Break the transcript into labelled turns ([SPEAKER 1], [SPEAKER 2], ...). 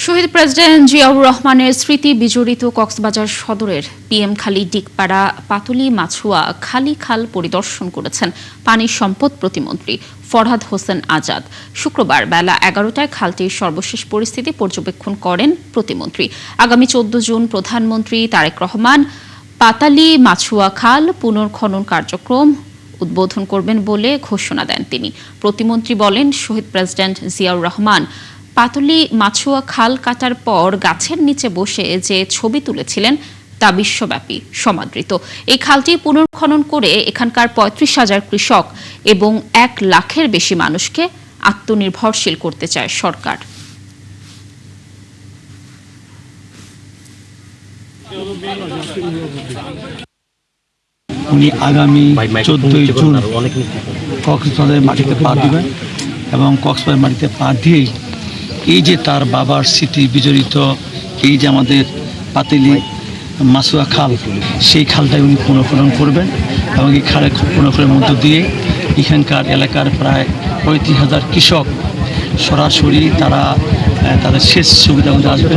[SPEAKER 1] শহীদ president Ziaur রহমানের স্মৃতি বিজড়িত কক্সবাজার সদরের পিএম খালি ডিগপাড়া পাতুলি মাছুয়া খালি খাল পরিদর্শন করেছেন পানি সম্পদ প্রতিমন্ত্রী ফরহাদ হোসেন আজাদ। শুক্রবার বেলা 11টায় খালটির সর্বশেষ পরিস্থিতি পর্যবেক্ষণ করেন প্রতিমন্ত্রী। আগামী 14 জুন প্রধানমন্ত্রী তারেক রহমান পাতালি মাছুয়া খাল পুনর্খনন কার্যক্রম উদ্বোধন করবেন বলে ঘোষণা দেন তিনি। প্রতিমন্ত্রী বলেন, শহীদ প্রেসিডেন্ট জিয়াউর রহমান পাতুলি মাছুয়া খাল কাটার পর গাছের নিচে বসে যে ছবি তুলেছিলেন তা বিশ্বব্যাপী সমাদৃত। এই খালটি পুনর্খনন করে এখানকার 35,000 কৃষক এবং 1 লাখের বেশি মানুষকে আত্মনির্ভরশীল করতে চায় সরকার।
[SPEAKER 2] উনি আগামী 14 জুন কক্সবাজারের মাটিতে পা দিবেন এবং কক্সবাজার মাটিতে পা দিয়েই এই যে তার বাবার স্মৃতি বিজড়িত এই যে আমাদের পাতিলি মাছুয়া খাল, সেই খালটাই উনি পুনর্খনন করবেন এবং এই খালের পুনর্খননের মধ্য দিয়ে এখানকার এলাকার প্রায় 35,000 কৃষক সরাসরি তারা তাদের সেচ সুবিধাগুলো আসবে।